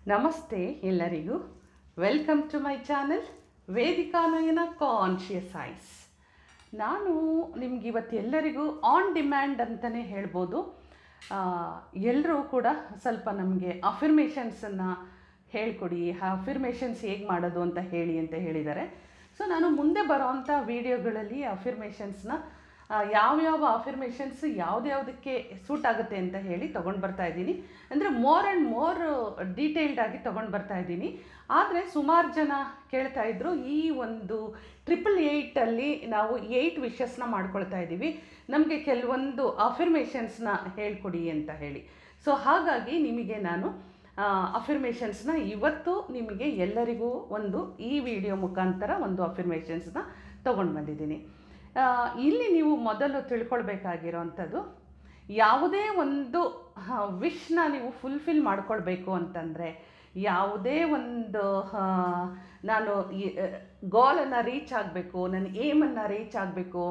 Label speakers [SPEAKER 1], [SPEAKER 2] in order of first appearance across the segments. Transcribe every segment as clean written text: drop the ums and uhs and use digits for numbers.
[SPEAKER 1] ನಮಸ್ತೆ ಎಲ್ಲರಿಗೂ. Welcome to my channel Vedika Nayana conscious eyes. ನಾನು ನಿಮ್ಗೆ ಇವತ್ತು ಎಲ್ಲರಿಗೂ ಆನ್ ಡಿಮ್ಯಾಂಡ್ ಅಂತಲೇ ಹೇಳ್ಬೋದು. ಎಲ್ಲರೂ ಕೂಡ ಸ್ವಲ್ಪ ನಮಗೆ ಅಫಿರ್ಮೇಷನ್ಸನ್ನು ಹೇಳ್ಕೊಡಿ, ಅಫಿರ್ಮೇಷನ್ಸ್ ಹೇಗೆ ಮಾಡೋದು ಅಂತ ಹೇಳಿ ಅಂತ ಹೇಳಿದ್ದಾರೆ. ಸೊ ನಾನು ಮುಂದೆ ಬರೋವಂಥ ವೀಡಿಯೋಗಳಲ್ಲಿ ಅಫಿರ್ಮೇಷನ್ಸ್ನ ಯಾವ್ಯಾವ ಅಫಿರ್ಮೇಷನ್ಸ್ ಯಾವುದ್ಯಾವುದಕ್ಕೆ ಸೂಟ್ ಆಗುತ್ತೆ ಅಂತ ಹೇಳಿ ತೊಗೊಂಡು ಬರ್ತಾಯಿದ್ದೀನಿ. ಅಂದರೆ ಮೋರ್ ಆ್ಯಂಡ್ ಮೋರ್ ಡೀಟೇಲ್ಡಾಗಿ ತೊಗೊಂಡು ಬರ್ತಾಯಿದ್ದೀನಿ. ಆದರೆ ಸುಮಾರು ಜನ ಕೇಳ್ತಾಯಿದ್ರು, ಈ ಒಂದು 888 ನಾವು 8 ವಿಷಸ್ನ ಮಾಡ್ಕೊಳ್ತಾ ಇದ್ದೀವಿ, ನಮಗೆ ಕೆಲವೊಂದು ಅಫಿರ್ಮೇಷನ್ಸ್ನ ಹೇಳ್ಕೊಡಿ ಅಂತ ಹೇಳಿ. ಸೊ ಹಾಗಾಗಿ ನಿಮಗೆ ನಾನು ಅಫಿರ್ಮೇಷನ್ಸ್ನ ಇವತ್ತು ನಿಮಗೆ ಎಲ್ಲರಿಗೂ ಈ ವಿಡಿಯೋ ಮುಖಾಂತರ ಒಂದು ಅಫಿರ್ಮೇಷನ್ಸ್ನ ತೊಗೊಂಡು ಬಂದಿದ್ದೀನಿ. ಇಲ್ಲಿ ನೀವು ಮೊದಲು ತಿಳ್ಕೊಳ್ಬೇಕಾಗಿರೋವಂಥದ್ದು, ಯಾವುದೇ ಒಂದು ವಿಶ್ನ ನೀವು ಫುಲ್ಫಿಲ್ ಮಾಡ್ಕೊಳ್ಬೇಕು ಅಂತಂದರೆ, ಯಾವುದೇ ಒಂದು ನಾನು ಗೋಲನ್ನು ರೀಚ್ ಆಗಬೇಕು, ನನ್ನ ಏಮನ್ನು ರೀಚ್ ಆಗಬೇಕು,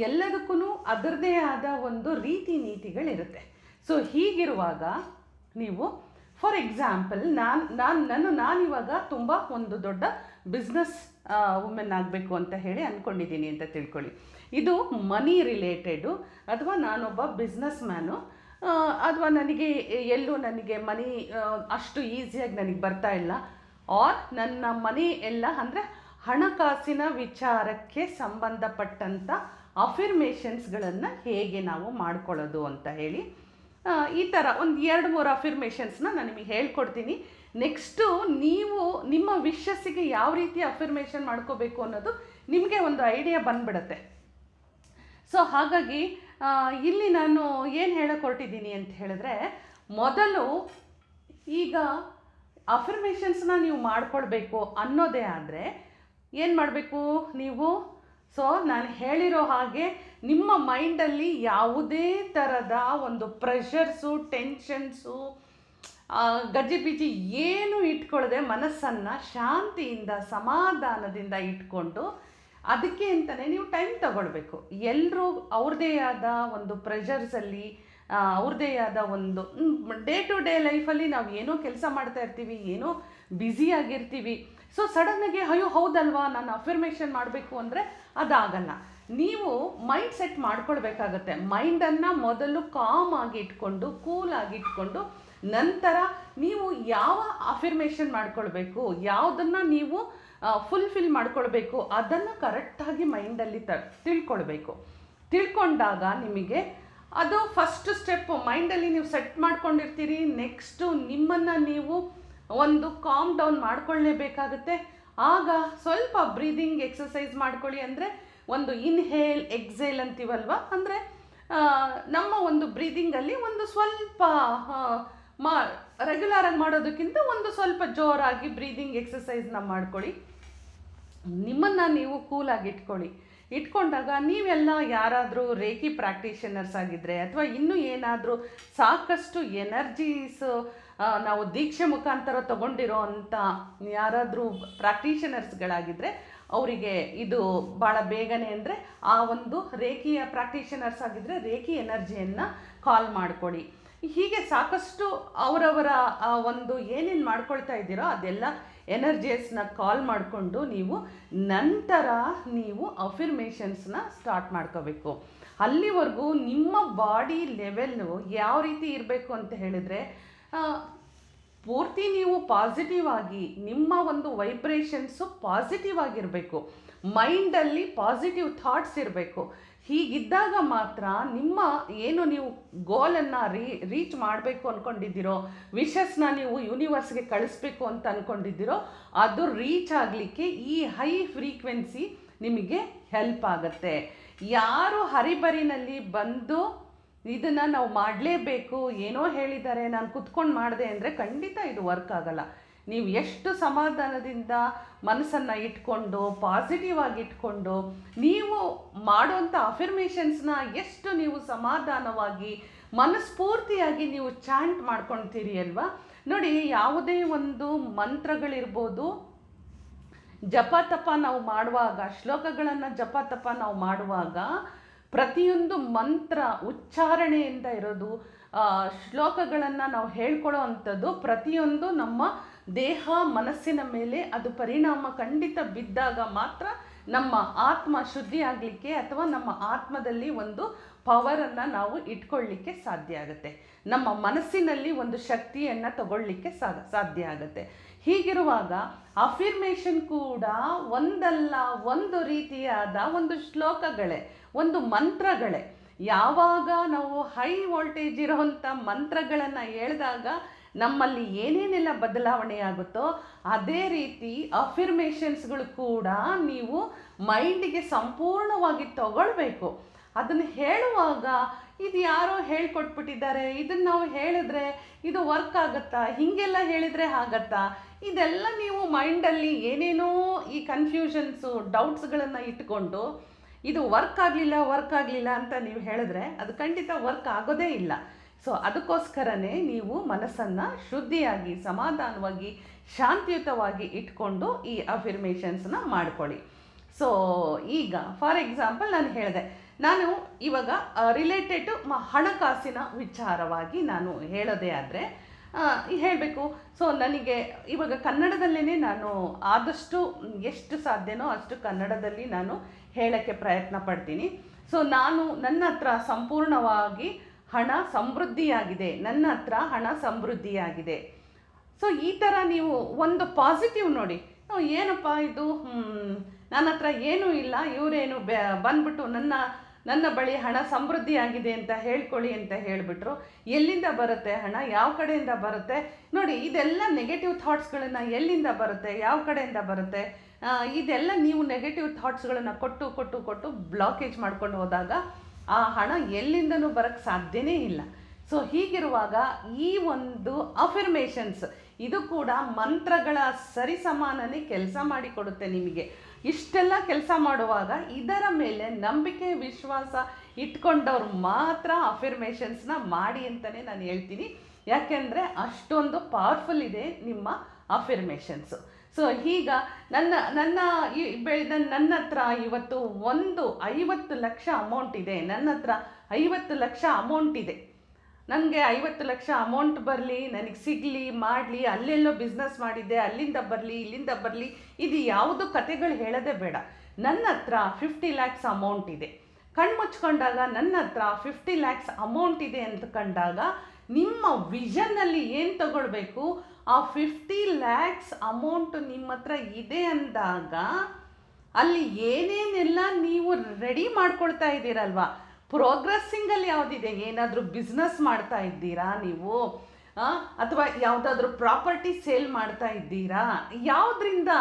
[SPEAKER 1] ಎಲ್ಲದಕ್ಕೂ ಅದರದ್ದೇ ಆದ ಒಂದು ರೀತಿ ನೀತಿಗಳಿರುತ್ತೆ. ಸೊ ಹೀಗಿರುವಾಗ ನೀವು ಫಾರ್ ಎಕ್ಸಾಂಪಲ್ ನಾನಿವಾಗ ತುಂಬ ಒಂದು ದೊಡ್ಡ ಬಿಸ್ನೆಸ್ ವುಮೆನ್ ಆಗಬೇಕು ಅಂತ ಹೇಳಿ ಅಂದ್ಕೊಂಡಿದ್ದೀನಿ ಅಂತ ತಿಳ್ಕೊಳ್ಳಿ. ಇದು ಮನಿ ರಿಲೇಟೆಡು, ಅಥವಾ ನಾನೊಬ್ಬ ಬಿಸ್ನೆಸ್ ಮ್ಯಾನು, ಅಥವಾ ನನಗೆ ಮನಿ ಅಷ್ಟು ಈಸಿಯಾಗಿ ನನಗೆ ಬರ್ತಾ ಇಲ್ಲ, ಆರ್ ನನ್ನ ಮನಿ ಎಲ್ಲ ಅಂದರೆ ಹಣಕಾಸಿನ ವಿಚಾರಕ್ಕೆ ಸಂಬಂಧಪಟ್ಟಂಥ ಅಫಿರ್ಮೇಷನ್ಸ್ಗಳನ್ನು ಹೇಗೆ ನಾವು ಮಾಡ್ಕೊಳ್ಳೋದು ಅಂತ ಹೇಳಿ ಈ ಥರ ಒಂದು 2-3 ಅಫಿರ್ಮೇಷನ್ಸ್ನ ನಾನು ನಿಮಗೆ ಹೇಳ್ಕೊಡ್ತೀನಿ. ನೆಕ್ಸ್ಟು ನೀವು ನಿಮ್ಮ ವಿಶಸ್ಸಿಗೆ ಯಾವ ರೀತಿ ಅಫಿರ್ಮೇಷನ್ ಮಾಡ್ಕೋಬೇಕು ಅನ್ನೋದು ನಿಮಗೆ ಒಂದು ಐಡಿಯಾ ಬಂದ್ಬಿಡುತ್ತೆ. ಸೊ ಹಾಗಾಗಿ ಇಲ್ಲಿ ನಾನು ಏನು ಹೇಳಕ್ಕೆ ಹೊರಟಿದ್ದೀನಿ ಅಂತ ಹೇಳಿದ್ರೆ, ಮೊದಲು ಈಗ ಅಫಿರ್ಮೇಷನ್ಸ್ನ ನೀವು ಮಾಡ್ಕೊಳ್ಬೇಕು ಅನ್ನೋದೇ ಆದರೆ ಏನು ಮಾಡಬೇಕು ನೀವು? ಸೊ ನಾನು ಹೇಳಿರೋ ಹಾಗೆ ನಿಮ್ಮ ಮೈಂಡಲ್ಲಿ ಯಾವುದೇ ಥರದ ಒಂದು ಪ್ರೆಷರ್ಸು, ಟೆನ್ಷನ್ಸು, ಗಜಿಬಿಜಿ ಏನು ಇಟ್ಕೊಳ್ಳದೆ ಮನಸ್ಸನ್ನು ಶಾಂತಿಯಿಂದ ಸಮಾಧಾನದಿಂದ ಇಟ್ಕೊಂಡು ಅದಕ್ಕೆ ಅಂತಲೇ ನೀವು ಟೈಮ್ ತಗೊಳ್ಬೇಕು. ಎಲ್ಲರೂ ಅವ್ರದ್ದೇ ಆದ ಒಂದು ಪ್ರೆಷರ್ಸಲ್ಲಿ, ಅವ್ರದ್ದೇ ಆದ ಒಂದು ಡೇ ಟು ಡೇ ಲೈಫಲ್ಲಿ ನಾವು ಏನೋ ಕೆಲಸ ಮಾಡ್ತಾ ಇರ್ತೀವಿ, ಏನೋ ಬ್ಯುಸಿಯಾಗಿರ್ತೀವಿ. ಸೊ ಸಡನ್ನಾಗಿ ಅಯ್ಯೋ ಹೌದಲ್ವಾ ನಾನು ಅಫಿರ್ಮೇಷನ್ ಮಾಡಬೇಕು ಅಂದರೆ ಅದಾಗಲ್ಲ. ನೀವು ಮೈಂಡ್ ಸೆಟ್ ಮಾಡ್ಕೊಳ್ಬೇಕಾಗತ್ತೆ. ಮೈಂಡನ್ನು ಮೊದಲು ಕಾಮ್ ಆಗಿ ಇಟ್ಕೊಂಡು, ಕೂಲಾಗಿ ಇಟ್ಕೊಂಡು, ನಂತರ ನೀವು ಯಾವ ಅಫಿರ್ಮೇಷನ್ ಮಾಡ್ಕೊಳ್ಬೇಕು, ಯಾವುದನ್ನು ನೀವು ಫುಲ್ಫಿಲ್ ಮಾಡ್ಕೊಳ್ಬೇಕು ಅದನ್ನು ಕರೆಕ್ಟಾಗಿ ಮೈಂಡಲ್ಲಿ ತಿಳ್ಕೊಳ್ಬೇಕು. ತಿಳ್ಕೊಂಡಾಗ ನಿಮಗೆ ಅದು ಫಸ್ಟ್ ಸ್ಟೆಪ್ ಮೈಂಡಲ್ಲಿ ನೀವು ಸೆಟ್ ಮಾಡ್ಕೊಂಡಿರ್ತೀರಿ. ನೆಕ್ಸ್ಟು ನಿಮ್ಮನ್ನು ನೀವು ಒಂದು ಕಾಮ್ ಡೌನ್ ಮಾಡ್ಕೊಳ್ಳೇಬೇಕಾಗುತ್ತೆ. ಆಗ ಸ್ವಲ್ಪ ಬ್ರೀದಿಂಗ್ ಎಕ್ಸಸೈಸ್ ಮಾಡ್ಕೊಳ್ಳಿ. ಅಂದರೆ ಒಂದು ಇನ್ಹೇಲ್ ಎಕ್ಸೇಲ್ ಅಂತೀವಲ್ವ, ಅಂದರೆ ನಮ್ಮ ಒಂದು ಬ್ರೀದಿಂಗಲ್ಲಿ ಒಂದು ಸ್ವಲ್ಪ ರೆಗ್ಯುಲರಾಗಿ ಮಾಡೋದಕ್ಕಿಂತ ಒಂದು ಸ್ವಲ್ಪ ಜೋರಾಗಿ ಬ್ರೀದಿಂಗ್ ಎಕ್ಸಸೈಸ್ನ ಮಾಡ್ಕೊಳ್ಳಿ. ನಿಮ್ಮನ್ನು ನೀವು ಕೂಲಾಗಿ ಇಟ್ಕೊಂಡಾಗ ನೀವೆಲ್ಲ ಯಾರಾದರೂ ರೇಖಿ ಪ್ರಾಕ್ಟೀಷನರ್ಸ್ ಆಗಿದ್ದರೆ, ಅಥವಾ ಇನ್ನೂ ಏನಾದರೂ ಸಾಕಷ್ಟು ಎನರ್ಜೀಸ್ ನಾವು ದೀಕ್ಷೆ ಮುಖಾಂತರ ತಗೊಂಡಿರೋ ಅಂಥ ಯಾರಾದರೂ ಪ್ರಾಕ್ಟೀಷನರ್ಸ್ಗಳಾಗಿದ್ದರೆ ಅವರಿಗೆ ಇದು ಭಾಳ ಬೇಗನೆ, ಅಂದರೆ ಆ ಒಂದು ರೇಖಿಯ ಪ್ರಾಕ್ಟೀಷನರ್ಸ್ ಆಗಿದ್ದರೆ ರೇಖಿ ಎನರ್ಜಿಯನ್ನು ಕಾಲ್ ಮಾಡಿಕೊಡಿ. ಹೀಗೆ ಸಾಕಷ್ಟು ಅವರವರ ಒಂದು ಏನೇನು ಮಾಡ್ಕೊಳ್ತಾ ಇದ್ದೀರೋ ಅದೆಲ್ಲ ಎನರ್ಜಿಯಸ್ನ ಕಾಲ್ ಮಾಡಿಕೊಂಡು ನಂತರ ನೀವು ಅಫಿರ್ಮೇಷನ್ಸ್ನ ಸ್ಟಾರ್ಟ್ ಮಾಡ್ಕೋಬೇಕು. ಅಲ್ಲಿವರೆಗೂ ನಿಮ್ಮ ಬಾಡಿ ಲೆವೆಲ್ಲು ಯಾವ ರೀತಿ ಇರಬೇಕು ಅಂತ ಹೇಳಿದರೆ, ಪೂರ್ತಿ ನೀವು ಪಾಸಿಟಿವ್ ಆಗಿ, ನಿಮ್ಮ ಒಂದು ವೈಬ್ರೇಷನ್ಸು ಪಾಸಿಟಿವ್ ಆಗಿರಬೇಕು, ಮೈಂಡಲ್ಲಿ ಪಾಸಿಟಿವ್ ಥಾಟ್ಸ್ ಇರಬೇಕು. ಹೀಗಿದ್ದಾಗ ಮಾತ್ರ ನಿಮ್ಮ ಏನು ನೀವು ಗೋಲನ್ನು ರೀಚ್ ಮಾಡಬೇಕು ಅಂದ್ಕೊಂಡಿದ್ದೀರೋ, ವಿಷಸ್ನ ನೀವು ಯೂನಿವರ್ಸ್ಗೆ ಕಳಿಸ್ಬೇಕು ಅಂತ ಅಂದ್ಕೊಂಡಿದ್ದೀರೋ, ಅದು ರೀಚ್ ಆಗಲಿಕ್ಕೆ ಈ ಹೈ ಫ್ರೀಕ್ವೆನ್ಸಿ ನಿಮಗೆ ಹೆಲ್ಪ್ ಆಗುತ್ತೆ. ಯಾರು ಹರಿಬರಿನಲ್ಲಿ ಬಂದು ಇದನ್ನು ನಾವು ಮಾಡಲೇಬೇಕು, ಏನೋ ಹೇಳಿದ್ದಾರೆ ನಾನು ಕುತ್ಕೊಂಡು ಮಾಡಿದೆ ಅಂದರೆ ಖಂಡಿತ ಇದು ವರ್ಕ್ ಆಗಲ್ಲ. ನೀವು ಎಷ್ಟು ಸಮಾಧಾನದಿಂದ ಮನಸ್ಸನ್ನು ಇಟ್ಕೊಂಡು, ಪಾಸಿಟಿವ್ ಆಗಿ ಇಟ್ಕೊಂಡು ನೀವು ಮಾಡುವಂಥ ಅಫಿರ್ಮೇಷನ್ಸ್ನ ಎಷ್ಟು ನೀವು ಸಮಾಧಾನವಾಗಿ ಮನಸ್ಫೂರ್ತಿಯಾಗಿ ನೀವು ಚಾಂಟ್ ಮಾಡ್ಕೊಳ್ತೀರಿ ಅಲ್ವಾ. ನೋಡಿ, ಯಾವುದೇ ಒಂದು ಮಂತ್ರಗಳಿರ್ಬೋದು, ಜಪ ತಪ ನಾವು ಮಾಡುವಾಗ, ಶ್ಲೋಕಗಳನ್ನು ಜಪ ತಪ ನಾವು ಮಾಡುವಾಗ ಪ್ರತಿಯೊಂದು ಮಂತ್ರ ಉಚ್ಚಾರಣೆಯಿಂದ ಇರೋದು, ಶ್ಲೋಕಗಳನ್ನು ನಾವು ಹೇಳ್ಕೊಳ್ಳೋ ಅಂಥದ್ದು ಪ್ರತಿಯೊಂದು ನಮ್ಮ ದೇಹ ಮನಸ್ಸಿನ ಮೇಲೆ ಅದು ಪರಿಣಾಮ ಖಂಡಿತ ಬಿದ್ದಾಗ ಮಾತ್ರ ನಮ್ಮ ಆತ್ಮ ಶುದ್ಧಿ ಆಗಲಿಕ್ಕೆ ಅಥವಾ ನಮ್ಮ ಆತ್ಮದಲ್ಲಿ ಒಂದು ಪವರನ್ನು ನಾವು ಇಟ್ಕೊಳ್ಳಿಕ್ಕೆ ಸಾಧ್ಯ ಆಗುತ್ತೆ. ನಮ್ಮ ಮನಸ್ಸಿನಲ್ಲಿ ಒಂದು ಶಕ್ತಿಯನ್ನು ತಗೊಳ್ಳಿಕ್ಕೆ ಸಾಧ್ಯ ಆಗುತ್ತೆ. ಹೀಗಿರುವಾಗ ಅಫಿರ್ಮೇಷನ್ ಕೂಡ ಒಂದಲ್ಲ ಒಂದು ರೀತಿಯಾದ ಒಂದು ಶ್ಲೋಕಗಳೇ, ಒಂದು ಮಂತ್ರಗಳೇ. ಯಾವಾಗ ನಾವು ಹೈ ವೋಲ್ಟೇಜ್ ಇರೋವಂಥ ಮಂತ್ರಗಳನ್ನು ಹೇಳಿದಾಗ ನಮ್ಮಲ್ಲಿ ಏನೇನೆಲ್ಲ ಬದಲಾವಣೆ ಆಗುತ್ತೋ ಅದೇ ರೀತಿ ಅಫಿರ್ಮೇಷನ್ಸ್ಗಳು ಕೂಡ ನೀವು ಮೈಂಡಿಗೆ ಸಂಪೂರ್ಣವಾಗಿ ತಗೊಳ್ಬೇಕು. ಅದನ್ನು ಹೇಳುವಾಗ ಇದು ಯಾರೋ ಹೇಳ್ಕೊಟ್ಬಿಟ್ಟಿದ್ದಾರೆ, ಇದನ್ನು ನಾವು ಹೇಳಿದ್ರೆ ಇದು ವರ್ಕ್ ಆಗುತ್ತಾ, ಹೀಗೆಲ್ಲ ಹೇಳಿದರೆ ಆಗತ್ತಾ, ಇದೆಲ್ಲ ನೀವು ಮೈಂಡಲ್ಲಿ ಏನೇನೋ ಈ ಕನ್ಫ್ಯೂಷನ್ಸು ಡೌಟ್ಸ್ಗಳನ್ನು ಇಟ್ಕೊಂಡು ಇದು ವರ್ಕ್ ಆಗಲಿಲ್ಲ ಅಂತ ನೀವು ಹೇಳಿದ್ರೆ ಅದು ಖಂಡಿತ ವರ್ಕ್ ಆಗೋದೇ ಇಲ್ಲ. ಸೊ ಅದಕ್ಕೋಸ್ಕರನೇ ನೀವು ಮನಸ್ಸನ್ನು ಶುದ್ಧಿಯಾಗಿ ಸಮಾಧಾನವಾಗಿ ಶಾಂತಿಯುತವಾಗಿ ಇಟ್ಕೊಂಡು ಈ ಅಫಿರ್ಮೇಷನ್ಸ್ನ ಮಾಡ್ಕೊಳ್ಳಿ. ಸೊ ಈಗ ಫಾರ್ ಎಕ್ಸಾಂಪಲ್ ನಾನು ಹೇಳಿದೆ, ನಾನು ಇವಾಗ ರಿಲೇಟೆಡ್ ಹಣಕಾಸಿನ ವಿಚಾರವಾಗಿ ನಾನು ಹೇಳೋದೇ ಆದರೆ ಹೇಳಬೇಕು. ಸೊ ನನಗೆ ಇವಾಗ ಕನ್ನಡದಲ್ಲೇ ನಾನು ಆದಷ್ಟು ಎಷ್ಟು ಸಾಧ್ಯನೋ ಅಷ್ಟು ಕನ್ನಡದಲ್ಲಿ ನಾನು ಹೇಳೋಕ್ಕೆ ಪ್ರಯತ್ನ ಪಡ್ತೀನಿ. ಸೊ ನನ್ನ ಹತ್ರ ಸಂಪೂರ್ಣವಾಗಿ ಹಣ ಸಮೃದ್ಧಿಯಾಗಿದೆ, ನನ್ನ ಹತ್ರ ಹಣ ಸಮೃದ್ಧಿಯಾಗಿದೆ. ಸೊ ಈ ಥರ ನೀವು ಒಂದು ಪಾಸಿಟಿವ್ ನೋಡಿ, ಏನಪ್ಪ ಇದು, ನನ್ನ ಹತ್ರ ಏನೂ ಇಲ್ಲ, ಇವರೇನು ಬಂದ್ಬಿಟ್ಟು ನನ್ನ ಬಳಿ ಹಣ ಸಮೃದ್ಧಿಯಾಗಿದೆ ಅಂತ ಹೇಳ್ಕೊಳ್ಳಿ ಅಂತ ಹೇಳಿಬಿಟ್ರು. ಎಲ್ಲಿಂದ ಬರುತ್ತೆ ಹಣ, ಯಾವ ಕಡೆಯಿಂದ ಬರುತ್ತೆ ನೋಡಿ, ಇದೆಲ್ಲ ನೆಗೆಟಿವ್ ಥಾಟ್ಸ್ಗಳನ್ನು ಎಲ್ಲಿಂದ ಬರುತ್ತೆ, ಯಾವ ಕಡೆಯಿಂದ ಬರುತ್ತೆ, ಇದೆಲ್ಲ ನೀವು ನೆಗೆಟಿವ್ ಥಾಟ್ಸ್ಗಳನ್ನು ಕೊಟ್ಟು ಬ್ಲಾಕೇಜ್ ಮಾಡ್ಕೊಂಡು ಹೋದಾಗ ಆ ಹಣ ಎಲ್ಲಿಂದನೂ ಬರೋಕ್ಕೆ ಸಾಧ್ಯನೇ ಇಲ್ಲ. ಸೊ ಹೀಗಿರುವಾಗ ಈ ಒಂದು ಅಫಿರ್ಮೇಷನ್ಸ್ ಇದು ಕೂಡ ಮಂತ್ರಗಳ ಸರಿಸಮಾನನೇ ಕೆಲಸ ಮಾಡಿಕೊಡುತ್ತೆ ನಿಮಗೆ. ಇಷ್ಟೆಲ್ಲ ಕೆಲಸ ಮಾಡುವಾಗ ಇದರ ಮೇಲೆ ನಂಬಿಕೆ ವಿಶ್ವಾಸ ಇಟ್ಕೊಂಡವ್ರು ಮಾತ್ರ ಅಫಿರ್ಮೇಷನ್ಸ್ನ ಮಾಡಿ ಅಂತಲೇ ನಾನು ಹೇಳ್ತೀನಿ. ಯಾಕೆಂದರೆ ಅಷ್ಟೊಂದು ಪವರ್ಫುಲ್ ಇದೆ ನಿಮ್ಮ ಅಫಿರ್ಮೇಷನ್ಸು. ಸೊ ಈಗ ನನ್ನ ಹತ್ರ ಇವತ್ತು 50 ಲಕ್ಷ ಅಮೌಂಟ್ ಇದೆ, ನನ್ನ ಹತ್ರ 50 ಲಕ್ಷ ಅಮೌಂಟ್ ಇದೆ, ನನಗೆ 50 ಲಕ್ಷ ಅಮೌಂಟ್ ಬರಲಿ, ನನಗೆ ಸಿಗಲಿ, ಮಾಡಲಿ, ಅಲ್ಲೆಲ್ಲೋ ಬಿಸ್ನೆಸ್ ಮಾಡಿದ್ದೆ ಅಲ್ಲಿಂದ ಬರಲಿ ಇಲ್ಲಿಂದ ಬರಲಿ, ಇದು ಯಾವುದು ಕತೆಗಳು ಹೇಳೋದೇ ಬೇಡ. ನನ್ನ ಹತ್ರ 50 ಲ್ಯಾಕ್ಸ್ ಅಮೌಂಟ್ ಇದೆ, ಕಣ್ಮುಚ್ಕೊಂಡಾಗ ನನ್ನ ಹತ್ರ 50 ಲ್ಯಾಕ್ಸ್ ಅಮೌಂಟ್ ಇದೆ ಅಂತ ಕಂಡಾಗ ನಿಮ್ಮ ವಿಷನ್ನಲ್ಲಿ ಏನು ತಗೊಳ್ಬೇಕು, ಆ 50 ಲ್ಯಾಕ್ಸ್ ಅಮೌಂಟು ನಿಮ್ಮ ಹತ್ರ ಇದೆ ಅಂದಾಗ ಅಲ್ಲಿ ಏನೇನೆಲ್ಲ ನೀವು ರೆಡಿ ಮಾಡ್ಕೊಳ್ತಾ ಇದ್ದೀರಲ್ವ, ಪ್ರೋಗ್ರೆಸ್ಸಿಂಗಲ್ಲಿ ಯಾವುದಿದೆ, ಏನಾದರೂ ಬಿಸ್ನೆಸ್ ಮಾಡ್ತಾ ಇದ್ದೀರಾ ನೀವು, ಅಥವಾ ಯಾವುದಾದ್ರೂ ಪ್ರಾಪರ್ಟಿ ಸೇಲ್ ಮಾಡ್ತಾ ಇದ್ದೀರಾ, ಯಾವುದರಿಂದ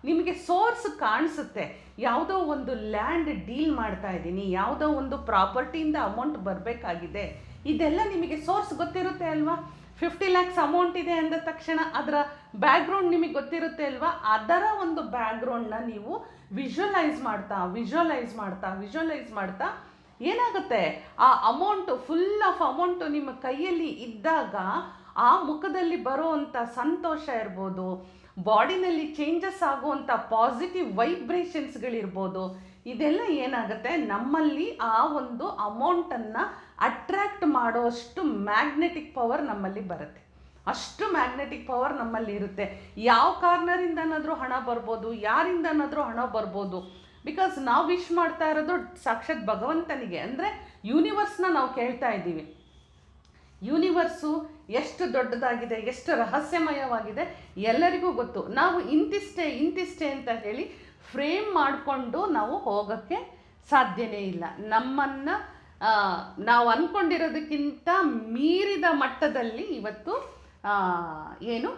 [SPEAKER 1] ನಿಮಗೆ ಸೋರ್ಸ್ ಕಾಣಿಸುತ್ತೆ, ಯಾವುದೋ ಒಂದು ಲ್ಯಾಂಡ್ ಡೀಲ್ ಮಾಡ್ತಾ ಇದ್ದೀನಿ, ಯಾವುದೋ ಒಂದು ಪ್ರಾಪರ್ಟಿಯಿಂದ ಅಮೌಂಟ್ ಬರಬೇಕಾಗಿದೆ, ಇದೆಲ್ಲ ನಿಮಗೆ ಸೋರ್ಸ್ ಗೊತ್ತಿರುತ್ತೆ ಅಲ್ವಾ. 50 ಲ್ಯಾಕ್ಸ್ ಅಮೌಂಟ್ ಇದೆ ಅಂದ ತಕ್ಷಣ ಅದರ ಬ್ಯಾಕ್ಗ್ರೌಂಡ್ ನಿಮಗೆ ಗೊತ್ತಿರುತ್ತೆ ಅಲ್ವಾ. ಅದರ ಒಂದು ಬ್ಯಾಕ್ಗ್ರೌಂಡ್ನ ನೀವು ವಿಜುವಲೈಸ್ ಮಾಡ್ತಾ ಏನಾಗುತ್ತೆ, ಆ ಅಮೌಂಟು ಫುಲ್ ಆಫ್ ಅಮೌಂಟು ನಿಮ್ಮ ಕೈಯಲ್ಲಿ ಇದ್ದಾಗ ಆ ಮುಖದಲ್ಲಿ ಬರುವಂಥ ಸಂತೋಷ ಇರ್ಬೋದು, ಬಾಡಿನಲ್ಲಿ ಚೇಂಜಸ್ ಆಗುವಂಥ ಪಾಸಿಟಿವ್ ವೈಬ್ರೇಷನ್ಸ್ಗಳಿರ್ಬೋದು, ಇದೆಲ್ಲ ಏನಾಗುತ್ತೆ ನಮ್ಮಲ್ಲಿ ಆ ಒಂದು ಅಮೌಂಟನ್ನು ಅಟ್ರ್ಯಾಕ್ಟ್ ಮಾಡೋಷ್ಟು ಮ್ಯಾಗ್ನೆಟಿಕ್ ಪವರ್ ನಮ್ಮಲ್ಲಿ ಬರುತ್ತೆ. ಅಷ್ಟು ಮ್ಯಾಗ್ನೆಟಿಕ್ ಪವರ್ ನಮ್ಮಲ್ಲಿ ಇರುತ್ತೆ. ಯಾವ ಕಾರ್ನರಿಂದನಾದರೂ ಹಣ ಬರ್ಬೋದು, ಯಾರಿಂದನಾದರೂ ಹಣ ಬರ್ಬೋದು. ಬಿಕಾಸ್ ನಾವು ವಿಶ್ ಮಾಡ್ತಾ ಇರೋದು ಸಾಕ್ಷಾತ್ ಭಗವಂತನಿಗೆ, ಅಂದರೆ ಯೂನಿವರ್ಸ್ನ ನಾವು ಕೇಳ್ತಾ ಇದ್ದೀವಿ. ಯೂನಿವರ್ಸು ಎಷ್ಟು ದೊಡ್ಡದಾಗಿದೆ, ಎಷ್ಟು ರಹಸ್ಯಮಯವಾಗಿದೆ ಎಲ್ಲರಿಗೂ ಗೊತ್ತು. ನಾವು ಇಂತಿಷ್ಟೇ ಅಂತ ಹೇಳಿ ಫ್ರೇಮ್ ಮಾಡಿಕೊಂಡು ನಾವು ಹೋಗೋಕ್ಕೆ ಸಾಧ್ಯನೇ ಇಲ್ಲ. ನಮ್ಮನ್ನು ನಾವು ಅಂದ್ಕೊಂಡಿರೋದಕ್ಕಿಂತ ಮೀರಿದ ಮಟ್ಟದಲ್ಲಿ ಇವತ್ತು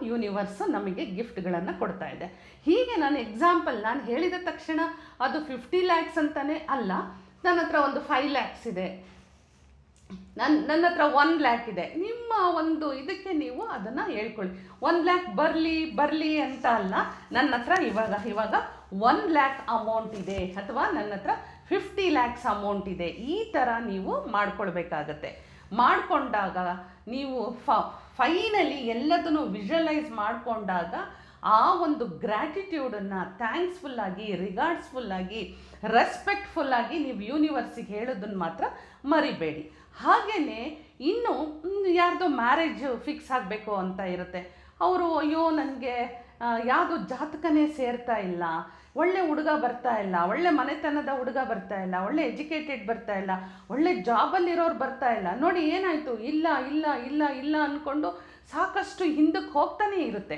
[SPEAKER 1] ಯೂನಿವರ್ಸು ನಮಗೆ ಗಿಫ್ಟ್ಗಳನ್ನು ಕೊಡ್ತಾ ಇದೆ. ಹೀಗೆ ನಾನು ಹೇಳಿದ ತಕ್ಷಣ ಅದು 50 ಲ್ಯಾಕ್ಸ್ ಅಂತಲೇ ಅಲ್ಲ, ನನ್ನ ಹತ್ರ ಒಂದು 5 ಲ್ಯಾಕ್ಸ್ ಇದೆ, ನನ್ನ ಹತ್ರ 1 ಲ್ಯಾಕ್ ಇದೆ, ನಿಮ್ಮ ಒಂದು ಇದಕ್ಕೆ ನೀವು ಅದನ್ನು ಹೇಳ್ಕೊಳ್ಳಿ. 1 ಲ್ಯಾಕ್ ಬರಲಿ ಅಂತ ಅಲ್ಲ, ನನ್ನ ಹತ್ರ ಇವಾಗ 1 ಲ್ಯಾಕ್ ಅಮೌಂಟ್ ಇದೆ, ಅಥವಾ ನನ್ನ ಹತ್ರ 50 ಲ್ಯಾಕ್ಸ್ ಅಮೌಂಟ್ ಇದೆ, ಈ ಥರ ನೀವು ಮಾಡ್ಕೊಳ್ಬೇಕಾಗತ್ತೆ. ಮಾಡಿಕೊಂಡಾಗ ನೀವು ಫೈನಲಿ ಎಲ್ಲದನ್ನು ವಿಜುವಲೈಸ್ ಮಾಡಿಕೊಂಡಾಗ ಆ ಒಂದು ಗ್ರ್ಯಾಟಿಟ್ಯೂಡನ್ನು ಥ್ಯಾಂಕ್ಸ್ಫುಲ್ಲಾಗಿ, ರಿಗಾರ್ಡ್ಸ್ಫುಲ್ಲಾಗಿ, ರೆಸ್ಪೆಕ್ಟ್ಫುಲ್ಲಾಗಿ ನೀವು ಯೂನಿವರ್ಸಿಗೆ ಹೇಳೋದನ್ನು ಮಾತ್ರ ಮರಿಬೇಡಿ. ಹಾಗೆಯೇ ಇನ್ನು ಯಾರ್ದೋ ಮ್ಯಾರೇಜ್ ಫಿಕ್ಸ್ ಆಗಬೇಕು ಅಂತ ಇರುತ್ತೆ. ಅವರು ಅಯ್ಯೋ ನನಗೆ ಯಾವುದೋ ಜಾತಕನೇ ಸೇರ್ತಾ ಇಲ್ಲ, ಒಳ್ಳೆ ಹುಡುಗ ಬರ್ತಾ ಇಲ್ಲ, ಒಳ್ಳೆ ಮನೆತನದ ಹುಡುಗ ಬರ್ತಾ ಇಲ್ಲ, ಒಳ್ಳೆ ಎಜುಕೇಟೆಡ್ ಬರ್ತಾ ಇಲ್ಲ, ಒಳ್ಳೆ ಜಾಬಲ್ಲಿರೋರು ಬರ್ತಾ ಇಲ್ಲ, ನೋಡಿ ಏನಾಯಿತು, ಇಲ್ಲ ಇಲ್ಲ ಇಲ್ಲ ಇಲ್ಲ ಅಂದ್ಕೊಂಡು ಸಾಕಷ್ಟು ಹಿಂದಕ್ಕೆ ಹೋಗ್ತಾನೇ ಇರುತ್ತೆ.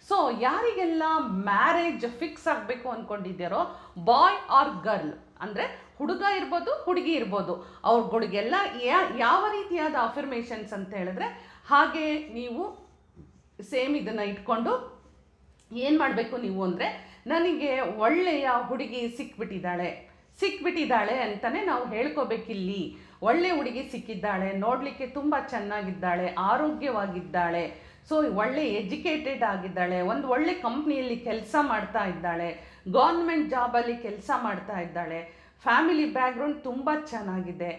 [SPEAKER 1] ಸೊ ಯಾರಿಗೆಲ್ಲ ಮ್ಯಾರೇಜ್ ಫಿಕ್ಸ್ ಆಗಬೇಕು ಅಂದ್ಕೊಂಡಿದ್ದಾರೋ, ಬಾಯ್ ಆರ್ ಗರ್ಲ್ ಅಂದರೆ ಹುಡುಗ ಇರ್ಬೋದು ಹುಡುಗಿ ಇರ್ಬೋದು, ಅವ್ರಗಳಿಗೆಲ್ಲ ಯಾವ ರೀತಿಯಾದ ಅಫರ್ಮೇಷನ್ಸ್ ಅಂತ ಹೇಳಿದ್ರೆ, ಹಾಗೆ ನೀವು ಸೇಮ್ ಇದನ್ನು ಇಟ್ಕೊಂಡು ಏನು ಮಾಡಬೇಕು ನೀವು ಅಂದರೆ, ನನಗೆ ಒಳ್ಳೆಯ ಹುಡುಗಿ ಸಿಕ್ಬಿಟ್ಟಿದ್ದಾಳೆ ಅಂತಲೇ ನಾವು ಹೇಳ್ಕೋಬೇಕಿಲ್ಲಿ. ಒಳ್ಳೆ ಹುಡುಗಿ ಸಿಕ್ಕಿದ್ದಾಳೆ, ನೋಡಲಿಕ್ಕೆ ತುಂಬ ಚೆನ್ನಾಗಿದ್ದಾಳೆ, ಆರೋಗ್ಯವಾಗಿದ್ದಾಳೆ, ಸೊ ಒಳ್ಳೆ ಎಜುಕೇಟೆಡ್ ಆಗಿದ್ದಾಳೆ, ಒಂದು ಒಳ್ಳೆ ಕಂಪ್ನಿಯಲ್ಲಿ ಕೆಲಸ ಮಾಡ್ತಾ ಇದ್ದಾಳೆ, ಗೌರ್ಮೆಂಟ್ ಜಾಬಲ್ಲಿ ಕೆಲಸ ಮಾಡ್ತಾ ಇದ್ದಾಳೆ, ಫ್ಯಾಮಿಲಿ ಬ್ಯಾಕ್ಗ್ರೌಂಡ್ ತುಂಬ ಚೆನ್ನಾಗಿದೆ,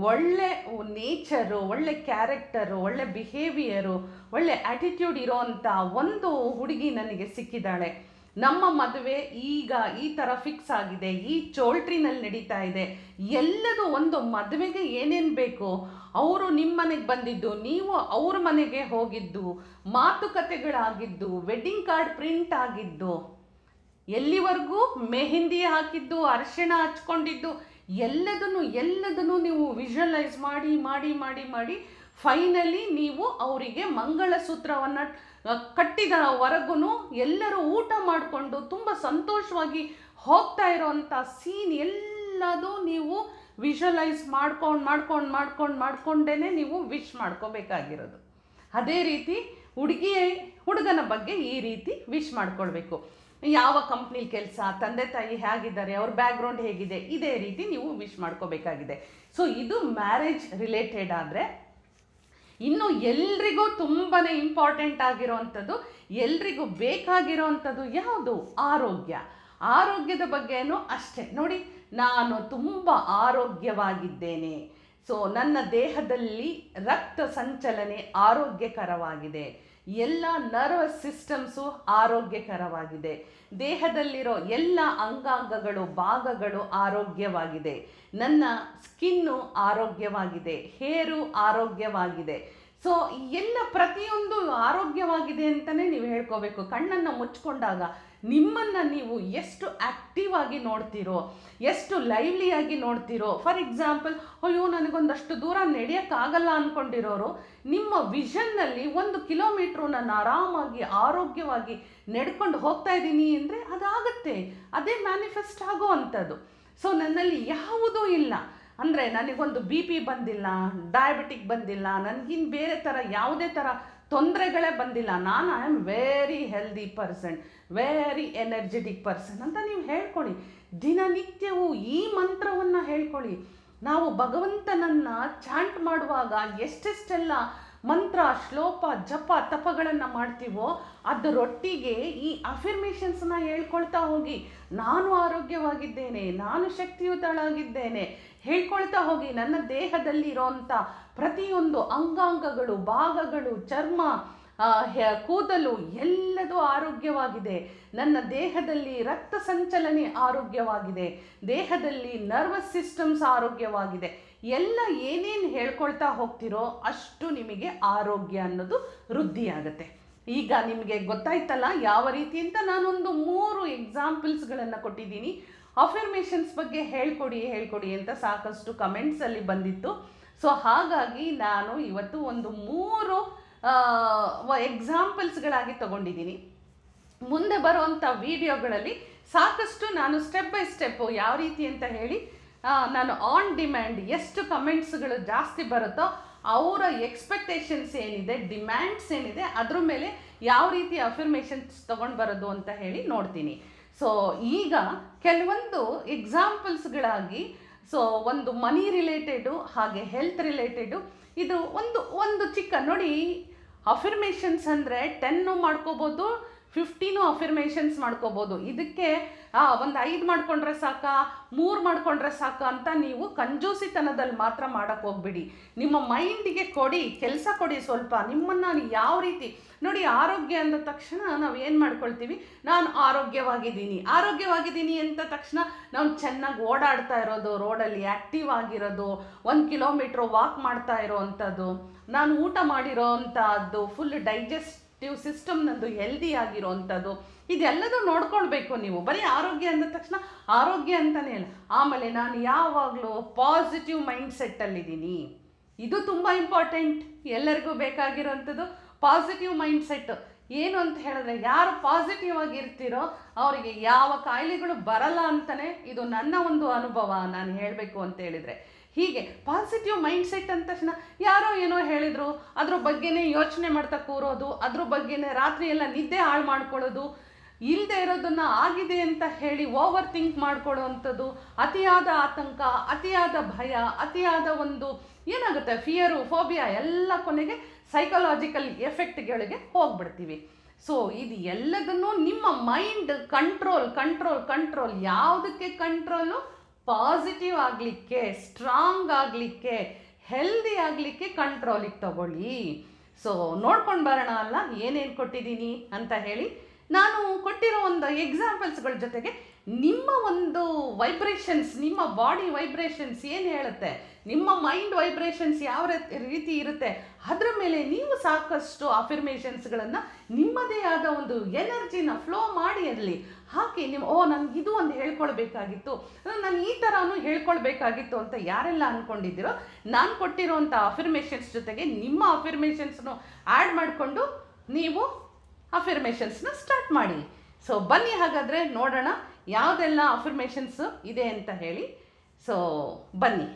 [SPEAKER 1] ಒಳ್ಳೆ ನೇಚರು, ಒಳ್ಳೆ ಕ್ಯಾರೆಕ್ಟರು, ಒಳ್ಳೆ ಬಿಹೇವಿಯರು, ಒಳ್ಳೆ ಆ್ಯಟಿಟ್ಯೂಡ್ ಇರೋವಂಥ ಒಂದು ಹುಡುಗಿ ನನಗೆ ಸಿಕ್ಕಿದ್ದಾಳೆ, ನಮ್ಮ ಮದುವೆ ಈಗ ಈ ಥರ ಫಿಕ್ಸ್ ಆಗಿದೆ, ಈ ಚೋಲ್ಟ್ರಿನಲ್ಲಿ ನಡೀತಾ ಇದೆ, ಎಲ್ಲದೂ ಒಂದು ಮದುವೆಗೆ ಏನೇನು ಬೇಕು, ಅವರು ನಿಮ್ಮ ಮನೆಗೆ ಬಂದಿದ್ದು, ನೀವು ಅವ್ರ ಮನೆಗೆ ಹೋಗಿದ್ದು, ಮಾತುಕತೆಗಳಾಗಿದ್ದು, ವೆಡ್ಡಿಂಗ್ ಕಾರ್ಡ್ ಪ್ರಿಂಟ್ ಆಗಿದ್ದು, ಎಲ್ಲಿವರೆಗೂ ಮೆಹಂದಿ ಹಾಕಿದ್ದು, ಅರಿಶಿಣ ಹಚ್ಕೊಂಡಿದ್ದು, ಎಲ್ಲದನ್ನು ನೀವು ವಿಜುವಲೈಸ್ ಮಾಡಿ ಮಾಡಿ ಮಾಡಿ ಮಾಡಿ ಫೈನಲಿ ನೀವು ಅವರಿಗೆ ಮಂಗಳಸೂತ್ರವನ್ನು ಕಟ್ಟಿದವರೆಗೂ ಎಲ್ಲರೂ ಊಟ ಮಾಡಿಕೊಂಡು ತುಂಬ ಸಂತೋಷವಾಗಿ ಹೋಗ್ತಾ ಇರೋವಂಥ ಸೀನ್ ಎಲ್ಲದೂ ನೀವು ವಿಜುವಲೈಸ್ ಮಾಡ್ಕೊಂಡೇ ನೀವು ವಿಶ್ ಮಾಡ್ಕೋಬೇಕಾಗಿರೋದು. ಅದೇ ರೀತಿ ಹುಡುಗನ ಬಗ್ಗೆ ಈ ರೀತಿ ವಿಶ್ ಮಾಡ್ಕೊಳ್ಬೇಕು. ಯಾವ ಕಂಪ್ನಿಲಿ ಕೆಲಸ, ತಂದೆ ತಾಯಿ ಹೇಗಿದ್ದಾರೆ, ಅವ್ರ ಬ್ಯಾಕ್ಗ್ರೌಂಡ್ ಹೇಗಿದೆ, ಇದೇ ರೀತಿ ನೀವು ವಿಶ್ ಮಾಡ್ಕೋಬೇಕಾಗಿದೆ. ಸೊ ಇದು ಮ್ಯಾರೇಜ್ ರಿಲೇಟೆಡ್. ಆದರೆ ಇನ್ನು ಎಲ್ರಿಗೂ ತುಂಬಾ ಇಂಪಾರ್ಟೆಂಟ್ ಆಗಿರೋವಂಥದ್ದು, ಎಲ್ರಿಗೂ ಬೇಕಾಗಿರೋವಂಥದ್ದು ಯಾವುದು? ಆರೋಗ್ಯದ ಬಗ್ಗೆನೂ ಅಷ್ಟೇ. ನೋಡಿ, ನಾನು ತುಂಬ ಆರೋಗ್ಯವಾಗಿದ್ದೇನೆ, ಸೊ ನನ್ನ ದೇಹದಲ್ಲಿ ರಕ್ತ ಸಂಚಲನೆ ಆರೋಗ್ಯಕರವಾಗಿದೆ, ಎಲ್ಲ ನರ್ವಸ್ ಸಿಸ್ಟಮ್ಸು ಆರೋಗ್ಯಕರವಾಗಿದೆ, ದೇಹದಲ್ಲಿರೋ ಎಲ್ಲ ಅಂಗಾಂಗಗಳು ಭಾಗಗಳು ಆರೋಗ್ಯವಾಗಿದೆ, ನನ್ನ ಸ್ಕಿನ್ನು ಆರೋಗ್ಯವಾಗಿದೆ, ಹೇರು ಆರೋಗ್ಯವಾಗಿದೆ. ಸೊ ಎಲ್ಲ ಪ್ರತಿಯೊಂದು ಆರೋಗ್ಯವಾಗಿದೆ ಅಂತಲೇ ನೀವು ಹೇಳ್ಕೋಬೇಕು. ಕಣ್ಣನ್ನು ಮುಚ್ಕೊಂಡಾಗ ನಿಮ್ಮನ್ನು ನೀವು ಎಷ್ಟು ಆ್ಯಕ್ಟಿವ್ ಆಗಿ ನೋಡ್ತೀರೋ, ಎಷ್ಟು ಲೈವ್ಲಿಯಾಗಿ ನೋಡ್ತೀರೋ. ಫಾರ್ ಎಕ್ಸಾಂಪಲ್, ಅಯ್ಯೋ ನನಗೊಂದಷ್ಟು ದೂರ ನಡೆಯೋಕ್ಕಾಗಲ್ಲ ಅಂದ್ಕೊಂಡಿರೋರು ನಿಮ್ಮ ವಿಷನ್ನಲ್ಲಿ 1 ಕಿಲೋಮೀಟ್ರು ನಾನು ಆರಾಮಾಗಿ ಆರೋಗ್ಯವಾಗಿ ನಡ್ಕೊಂಡು ಹೋಗ್ತಾ ಇದ್ದೀನಿ ಅಂದರೆ ಅದಾಗುತ್ತೆ, ಅದೇ ಮ್ಯಾನಿಫೆಸ್ಟ್ ಆಗೋ ಅಂಥದ್ದು. ಸೊ ನನ್ನಲ್ಲಿ ಯಾವುದೂ ಇಲ್ಲ ಅಂದರೆ, ನನಗೊಂದು BP ಬಂದಿಲ್ಲ, ಡಯಾಬಿಟಿಕ್ ಬಂದಿಲ್ಲ, ನನಗಿನ್ನು ಬೇರೆ ಥರ ಯಾವುದೇ ಥರ ತೊಂದರೆಗಳೇ ಬಂದಿಲ್ಲ, ನಾನು I am very healthy person, very energetic person ಅಂತ ನೀವು ಹೇಳ್ಕೊಳ್ಳಿ. ದಿನನಿತ್ಯವೂ ಈ ಮಂತ್ರವನ್ನು ಹೇಳ್ಕೊಳ್ಳಿ. ನಾವು ಭಗವಂತನನ್ನು ಚಾಂಟ್ ಮಾಡುವಾಗ ಎಷ್ಟೆಷ್ಟೆಲ್ಲ ಮಂತ್ರ, ಶ್ಲೋಕ, ಜಪ, ತಪಗಳನ್ನು ಮಾಡ್ತೀವೋ ಅದರೊಟ್ಟಿಗೆ ಈ ಅಫರ್ಮೇಷನ್ಸ್ನ ಹೇಳ್ಕೊಳ್ತಾ ಹೋಗಿ. ನಾನು ಆರೋಗ್ಯವಾಗಿದ್ದೇನೆ, ನಾನು ಶಕ್ತಿಯುತಳಾಗಿದ್ದೇನೆ ಹೇಳ್ಕೊಳ್ತಾ ಹೋಗಿ. ನನ್ನ ದೇಹದಲ್ಲಿ ಇರೋವಂಥ ಪ್ರತಿಯೊಂದು ಅಂಗಾಂಗಗಳು, ಭಾಗಗಳು, ಚರ್ಮ, ಕೂದಲು ಎಲ್ಲದೂ ಆರೋಗ್ಯವಾಗಿದೆ, ನನ್ನ ದೇಹದಲ್ಲಿ ರಕ್ತ ಸಂಚಲನೆ ಆರೋಗ್ಯವಾಗಿದೆ, ದೇಹದಲ್ಲಿ ನರ್ವಸ್ ಸಿಸ್ಟಮ್ಸ್ ಆರೋಗ್ಯವಾಗಿದೆ. ಎಲ್ಲ ಏನೇನು ಹೇಳ್ಕೊಳ್ತಾ ಹೋಗ್ತಿರೋ ಅಷ್ಟು ನಿಮಗೆ ಆರೋಗ್ಯ ಅನ್ನೋದು ವೃದ್ಧಿಯಾಗುತ್ತೆ. ಈಗ ನಿಮಗೆ ಗೊತ್ತಾಯ್ತಲ್ಲ ಯಾವ ರೀತಿ ಅಂತ. ನಾನೊಂದು 3 ಎಕ್ಸಾಂಪಲ್ಸ್ಗಳನ್ನು ಕೊಟ್ಟಿದ್ದೀನಿ. ಅಫರ್ಮೇಷನ್ಸ್ ಬಗ್ಗೆ ಹೇಳ್ಕೊಡಿ ಅಂತ ಸಾಕಷ್ಟು ಕಮೆಂಟ್ಸಲ್ಲಿ ಬಂದಿತ್ತು. ಸೊ ಹಾಗಾಗಿ ನಾನು ಇವತ್ತು ಒಂದು 3 ಎಕ್ಸಾಂಪಲ್ಸ್ಗಳಾಗಿ ತಗೊಂಡಿದ್ದೀನಿ. ಮುಂದೆ ಬರುವಂಥ ವಿಡಿಯೋಗಳಲ್ಲಿ ಸಾಕಷ್ಟು ನಾನು ಸ್ಟೆಪ್ ಬೈ ಸ್ಟೆಪ್ಪು ಯಾವ ರೀತಿ ಅಂತ ಹೇಳಿ ನಾನು ಆನ್ ಡಿಮ್ಯಾಂಡ್ ಎಷ್ಟು ಕಮೆಂಟ್ಸ್ಗಳು ಜಾಸ್ತಿ ಬರುತ್ತೋ ಅವರ ಎಕ್ಸ್ಪೆಕ್ಟೇಷನ್ಸ್ ಏನಿದೆ, ಡಿಮ್ಯಾಂಡ್ಸ್ ಏನಿದೆ, ಅದ್ರ ಮೇಲೆ ಯಾವ ರೀತಿ ಅಫರ್ಮೇಷನ್ಸ್ ತೊಗೊಂಡು ಬರೋದು ಅಂತ ಹೇಳಿ ನೋಡ್ತೀನಿ. ಸೊ ಈಗ ಕೆಲವೊಂದು ಎಕ್ಸಾಂಪಲ್ಸ್ಗಳಾಗಿ, ಸೊ ಒಂದು ಮನಿ ರಿಲೇಟೆಡು, ಹಾಗೆ ಹೆಲ್ತ್ ರಿಲೇಟೆಡು. ಇದು ಒಂದು ಚಿಕ್ಕ ನೋಡಿ, ಅಫರ್ಮೇಷನ್ಸ್ ಅಂದರೆ 10 ಮಾಡ್ಕೋಬೋದು, 15 ಅಫರ್ಮೇಷನ್ಸ್ ಮಾಡ್ಕೋಬೋದು. ಇದಕ್ಕೆ ಒಂದು 5 ಮಾಡ್ಕೊಂಡ್ರೆ ಸಾಕಾ, 3 ಮಾಡ್ಕೊಂಡ್ರೆ ಸಾಕಾ ಅಂತ ನೀವು ಕಂಜೂಸಿತನದಲ್ಲಿ ಮಾತ್ರ ಮಾಡೋಕ್ಕೆ ಹೋಗ್ಬಿಡಿ. ನಿಮ್ಮ ಮೈಂಡಿಗೆ ಕೊಡಿ, ಕೆಲಸ ಕೊಡಿ ಸ್ವಲ್ಪ. ನಿಮ್ಮನ್ನು ಯಾವ ರೀತಿ ನೋಡಿ, ಆರೋಗ್ಯ ಅಂದ ತಕ್ಷಣ ನಾವು ಏನು ಮಾಡ್ಕೊಳ್ತೀವಿ, ನಾನು ಆರೋಗ್ಯವಾಗಿದ್ದೀನಿ ಅಂತ ತಕ್ಷಣ ನಾವು ಚೆನ್ನಾಗಿ ಓಡಾಡ್ತಾ ಇರೋದು, ರೋಡಲ್ಲಿ ಆ್ಯಕ್ಟಿವ್ ಆಗಿರೋದು, 1 ಕಿಲೋಮೀಟ್ರ್ ವಾಕ್ ಮಾಡ್ತಾ ಇರೋವಂಥದ್ದು, ನಾನು ಊಟ ಮಾಡಿರೋ ಅಂಥದ್ದು, ಫುಲ್ ಡೈಜೆಸ್ಟಿವ್ ಸಿಸ್ಟಮ್ ನಂದು ಹೆಲ್ದಿ ಆಗಿರೋವಂಥದ್ದು, ಇದೆಲ್ಲದೂ ನೋಡ್ಕೊಳ್ಬೇಕು ನೀವು. ಬರೀ ಆರೋಗ್ಯ ಅಂದ ತಕ್ಷಣ ಆರೋಗ್ಯ ಅಂತಲೇ ಇಲ್ಲ. ಆಮೇಲೆ ನಾನು ಯಾವಾಗಲೂ ಪಾಸಿಟಿವ್ ಮೈಂಡ್ ಸೆಟ್ಟಲ್ಲಿದ್ದೀನಿ. ಇದು ತುಂಬ ಇಂಪಾರ್ಟೆಂಟ್, ಎಲ್ಲರಿಗೂ ಬೇಕಾಗಿರೋವಂಥದ್ದು ಪಾಸಿಟಿವ್ ಮೈಂಡ್ ಸೆಟ್. ಏನು ಅಂತ ಹೇಳಿದ್ರೆ, ಯಾರು ಪಾಸಿಟಿವ್ ಆಗಿರ್ತೀರೋ ಅವರಿಗೆ ಯಾವ ಕಾಯಿಲೆಗಳು ಬರಲ್ಲ ಅಂತಲೇ ಇದು ನನ್ನ ಒಂದು ಅನುಭವ, ನಾನು ಹೇಳಬೇಕು ಅಂತ ಹೇಳಿದರೆ. ಹೀಗೆ ಪಾಸಿಟಿವ್ ಮೈಂಡ್ ಸೆಟ್ ಅಂದ ತಕ್ಷಣ ಯಾರೋ ಏನೋ ಹೇಳಿದರು ಅದ್ರ ಬಗ್ಗೆನೇ ಯೋಚನೆ ಮಾಡ್ತಾ ಕೂರೋದು, ಅದ್ರ ಬಗ್ಗೆನೇ ರಾತ್ರಿ ಎಲ್ಲ ನಿದ್ದೆ ಹಾಳು ಮಾಡ್ಕೊಳ್ಳೋದು, ಇಲ್ಲದೆ ಇರೋದನ್ನು ಆಗಿದೆ ಅಂತ ಹೇಳಿ ಓವರ್ ಥಿಂಕ್ ಮಾಡ್ಕೊಳ್ಳೋವಂಥದ್ದು, ಅತಿಯಾದ ಆತಂಕ, ಅತಿಯಾದ ಭಯ, ಅತಿಯಾದ ಒಂದು ಏನಾಗುತ್ತೆ ಫಿಯರು, ಫೋಬಿಯಾ ಎಲ್ಲ ಕೊನೆಗೆ ಸೈಕಲಾಜಿಕಲ್ ಎಫೆಕ್ಟ್ಗಳಿಗೆ ಹೋಗ್ಬಿಡ್ತೀವಿ. ಸೊ ಇದು ಎಲ್ಲದನ್ನು ನಿಮ್ಮ ಮೈಂಡ್ ಕಂಟ್ರೋಲ್ ಯಾವುದಕ್ಕೆ ಕಂಟ್ರೋಲು? ಪಾಸಿಟಿವ್ ಆಗಲಿಕ್ಕೆ, ಸ್ಟ್ರಾಂಗ್ ಆಗಲಿಕ್ಕೆ, ಹೆಲ್ದಿ ಆಗಲಿಕ್ಕೆ ಕಂಟ್ರೋಲಿಗೆ ತಗೊಳ್ಳಿ. ಸೊ ನೋಡ್ಕೊಂಡು ಬರೋಣ ಅಲ್ಲ ಏನೇನು ಕೊಟ್ಟಿದ್ದೀನಿ ಅಂತ ಹೇಳಿ. ನಾನು ಕೊಟ್ಟಿರೋ ಒಂದು ಎಕ್ಸಾಂಪಲ್ಸ್ಗಳ ಜೊತೆಗೆ ನಿಮ್ಮ ಒಂದು ವೈಬ್ರೇಷನ್ಸ್, ನಿಮ್ಮ ಬಾಡಿ ವೈಬ್ರೇಷನ್ಸ್ ಏನು ಹೇಳುತ್ತೆ, ನಿಮ್ಮ ಮೈಂಡ್ ವೈಬ್ರೇಷನ್ಸ್ ಯಾವ ರೀತಿ ಇರುತ್ತೆ, ಅದರ ಮೇಲೆ ನೀವು ಸಾಕಷ್ಟು ಅಫರ್ಮೇಷನ್ಸ್ಗಳನ್ನು ನಿಮ್ಮದೇ ಆದ ಒಂದು ಎನರ್ಜಿನ ಫ್ಲೋ ಮಾಡಿ ಅಲ್ಲಿ ಹಾಕಿ ನನಗೆ ಇದು ಒಂದು ಹೇಳ್ಕೊಳ್ಬೇಕಾಗಿತ್ತು, ನಾನು ಈ ಥರನೂ ಹೇಳ್ಕೊಳ್ಬೇಕಾಗಿತ್ತು ಅಂತ ಯಾರೆಲ್ಲ ಅಂದ್ಕೊಂಡಿದ್ದೀರೋ, ನಾನು ಕೊಟ್ಟಿರೋವಂಥ ಅಫರ್ಮೇಷನ್ಸ್ ಜೊತೆಗೆ ನಿಮ್ಮ ಅಫರ್ಮೇಷನ್ಸ್ನು ಆ್ಯಡ್ ಮಾಡಿಕೊಂಡು ನೀವು ಅಫರ್ಮೇಷನ್ಸ್ನ ಸ್ಟಾರ್ಟ್ ಮಾಡಿ. ಸೊ ಬನ್ನಿ ಹಾಗಾದರೆ ನೋಡೋಣ ಯಾವುದೆಲ್ಲ ಅಫರ್ಮೇಷನ್ಸು ಇದೆ ಅಂತ ಹೇಳಿ. ಸೊ ಬನ್ನಿ.